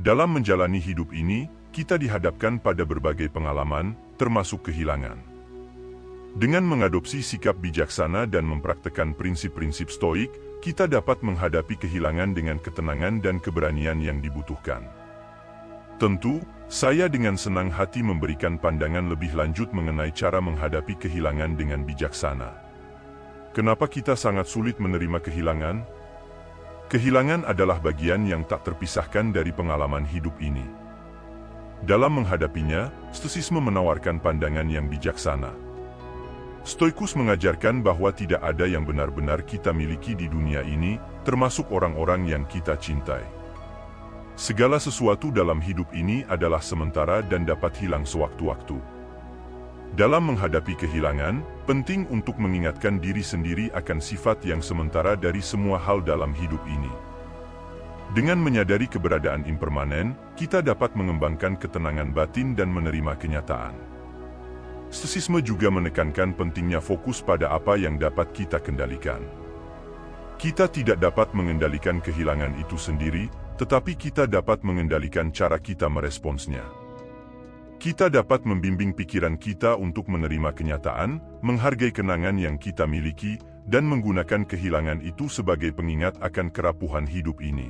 Dalam menjalani hidup ini, kita dihadapkan pada berbagai pengalaman, termasuk kehilangan. Dengan mengadopsi sikap bijaksana dan mempraktekkan prinsip-prinsip stoik, kita dapat menghadapi kehilangan dengan ketenangan dan keberanian yang dibutuhkan. Tentu, saya dengan senang hati memberikan pandangan lebih lanjut mengenai cara menghadapi kehilangan dengan bijaksana. Kenapa kita sangat sulit menerima kehilangan? Kehilangan adalah bagian yang tak terpisahkan dari pengalaman hidup ini. Dalam menghadapinya, stoisisme menawarkan pandangan yang bijaksana. Stoikus mengajarkan bahwa tidak ada yang benar-benar kita miliki di dunia ini, termasuk orang-orang yang kita cintai. Segala sesuatu dalam hidup ini adalah sementara dan dapat hilang sewaktu-waktu. Dalam menghadapi kehilangan, penting untuk mengingatkan diri sendiri akan sifat yang sementara dari semua hal dalam hidup ini. Dengan menyadari keberadaan impermanen, kita dapat mengembangkan ketenangan batin dan menerima kenyataan. Stoisisme juga menekankan pentingnya fokus pada apa yang dapat kita kendalikan. Kita tidak dapat mengendalikan kehilangan itu sendiri, tetapi kita dapat mengendalikan cara kita meresponsnya. Kita dapat membimbing pikiran kita untuk menerima kenyataan, menghargai kenangan yang kita miliki, dan menggunakan kehilangan itu sebagai pengingat akan kerapuhan hidup ini.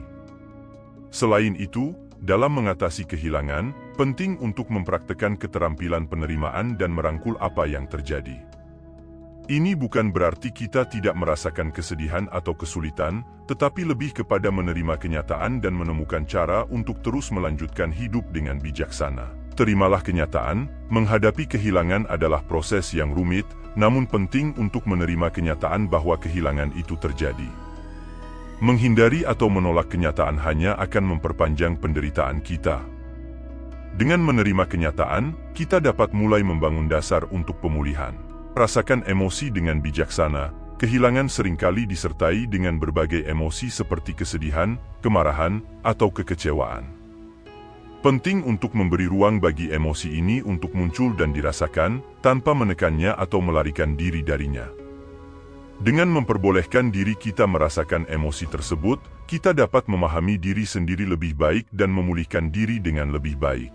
Selain itu, dalam mengatasi kehilangan, penting untuk mempraktekkan keterampilan penerimaan dan merangkul apa yang terjadi. Ini bukan berarti kita tidak merasakan kesedihan atau kesulitan, tetapi lebih kepada menerima kenyataan dan menemukan cara untuk terus melanjutkan hidup dengan bijaksana. Terimalah kenyataan, menghadapi kehilangan adalah proses yang rumit, namun penting untuk menerima kenyataan bahwa kehilangan itu terjadi. Menghindari atau menolak kenyataan hanya akan memperpanjang penderitaan kita. Dengan menerima kenyataan, kita dapat mulai membangun dasar untuk pemulihan. Rasakan emosi dengan bijaksana. Kehilangan seringkali disertai dengan berbagai emosi seperti kesedihan, kemarahan, atau kekecewaan. Penting untuk memberi ruang bagi emosi ini untuk muncul dan dirasakan, tanpa menekannya atau melarikan diri darinya. Dengan memperbolehkan diri kita merasakan emosi tersebut, kita dapat memahami diri sendiri lebih baik dan memulihkan diri dengan lebih baik.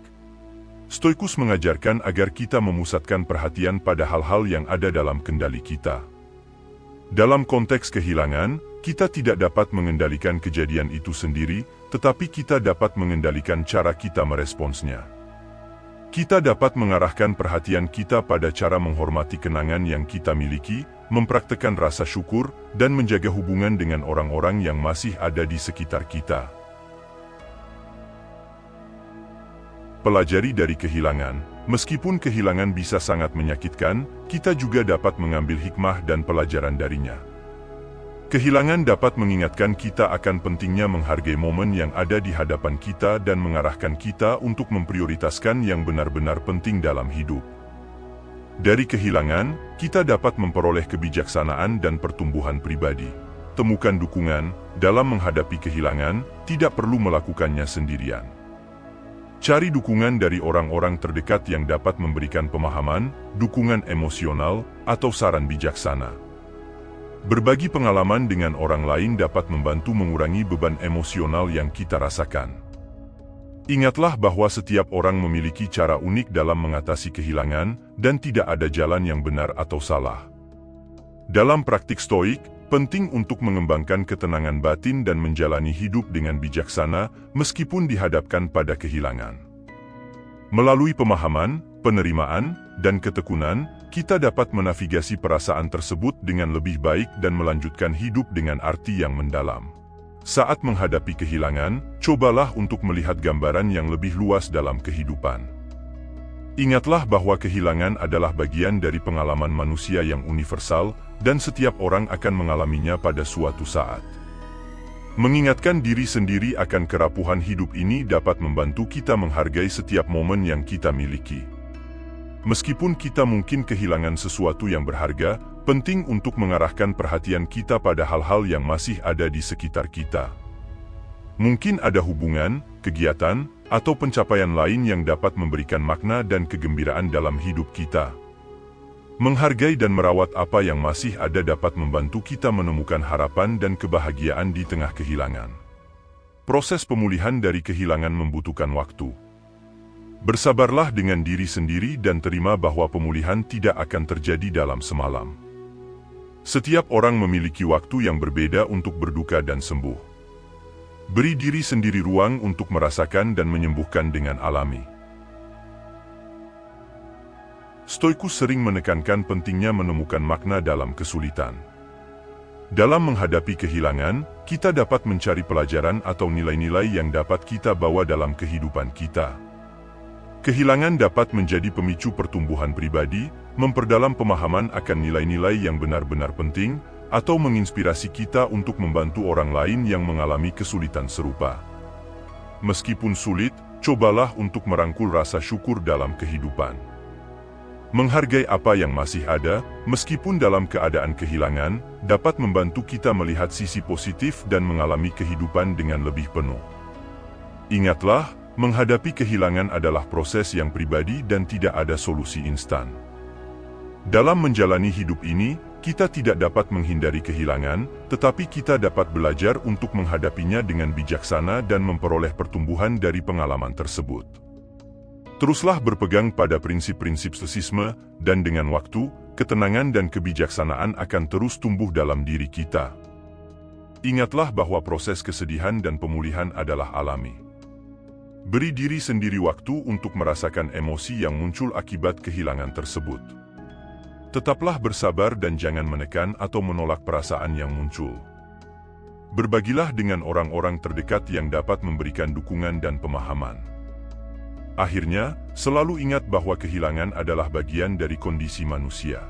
Stoikus mengajarkan agar kita memusatkan perhatian pada hal-hal yang ada dalam kendali kita. Dalam konteks kehilangan, kita tidak dapat mengendalikan kejadian itu sendiri, tetapi kita dapat mengendalikan cara kita meresponsnya. Kita dapat mengarahkan perhatian kita pada cara menghormati kenangan yang kita miliki, mempraktekkan rasa syukur, dan menjaga hubungan dengan orang-orang yang masih ada di sekitar kita. Pelajari dari kehilangan. Meskipun kehilangan bisa sangat menyakitkan, kita juga dapat mengambil hikmah dan pelajaran darinya. Kehilangan dapat mengingatkan kita akan pentingnya menghargai momen yang ada di hadapan kita dan mengarahkan kita untuk memprioritaskan yang benar-benar penting dalam hidup. Dari kehilangan, kita dapat memperoleh kebijaksanaan dan pertumbuhan pribadi. Temukan dukungan. Dalam menghadapi kehilangan, tidak perlu melakukannya sendirian. Cari dukungan dari orang-orang terdekat yang dapat memberikan pemahaman, dukungan emosional, atau saran bijaksana. Berbagi pengalaman dengan orang lain dapat membantu mengurangi beban emosional yang kita rasakan. Ingatlah bahwa setiap orang memiliki cara unik dalam mengatasi kehilangan, dan tidak ada jalan yang benar atau salah. Dalam praktik stoik, penting untuk mengembangkan ketenangan batin dan menjalani hidup dengan bijaksana, meskipun dihadapkan pada kehilangan. Melalui pemahaman, penerimaan, dan ketekunan, kita dapat menavigasi perasaan tersebut dengan lebih baik dan melanjutkan hidup dengan arti yang mendalam. Saat menghadapi kehilangan, cobalah untuk melihat gambaran yang lebih luas dalam kehidupan. Ingatlah bahwa kehilangan adalah bagian dari pengalaman manusia yang universal, dan setiap orang akan mengalaminya pada suatu saat. Mengingatkan diri sendiri akan kerapuhan hidup ini dapat membantu kita menghargai setiap momen yang kita miliki. Meskipun kita mungkin kehilangan sesuatu yang berharga, penting untuk mengarahkan perhatian kita pada hal-hal yang masih ada di sekitar kita. Mungkin ada hubungan, kegiatan, atau pencapaian lain yang dapat memberikan makna dan kegembiraan dalam hidup kita. Menghargai dan merawat apa yang masih ada dapat membantu kita menemukan harapan dan kebahagiaan di tengah kehilangan. proses pemulihan dari kehilangan membutuhkan waktu. Bersabarlah dengan diri sendiri dan terima bahwa pemulihan tidak akan terjadi dalam semalam. Setiap orang memiliki waktu yang berbeda untuk berduka dan sembuh. Beri diri sendiri ruang untuk merasakan dan menyembuhkan dengan alami. Stoikus sering menekankan pentingnya menemukan makna dalam kesulitan. Dalam menghadapi kehilangan, kita dapat mencari pelajaran atau nilai-nilai yang dapat kita bawa dalam kehidupan kita. Kehilangan dapat menjadi pemicu pertumbuhan pribadi, memperdalam pemahaman akan nilai-nilai yang benar-benar penting, atau menginspirasi kita untuk membantu orang lain yang mengalami kesulitan serupa. Meskipun sulit, cobalah untuk merangkul rasa syukur dalam kehidupan. Menghargai apa yang masih ada, meskipun dalam keadaan kehilangan, dapat membantu kita melihat sisi positif dan mengalami kehidupan dengan lebih penuh. Ingatlah, menghadapi kehilangan adalah proses yang pribadi dan tidak ada solusi instan. Dalam menjalani hidup ini, kita tidak dapat menghindari kehilangan, tetapi kita dapat belajar untuk menghadapinya dengan bijaksana dan memperoleh pertumbuhan dari pengalaman tersebut. Teruslah berpegang pada prinsip-prinsip stoisisme, dan dengan waktu, ketenangan dan kebijaksanaan akan terus tumbuh dalam diri kita. Ingatlah bahwa proses kesedihan dan pemulihan adalah alami. Beri diri sendiri waktu untuk merasakan emosi yang muncul akibat kehilangan tersebut. Tetaplah bersabar dan jangan menekan atau menolak perasaan yang muncul. Berbagilah dengan orang-orang terdekat yang dapat memberikan dukungan dan pemahaman. Akhirnya, selalu ingat bahwa kehilangan adalah bagian dari kondisi manusia.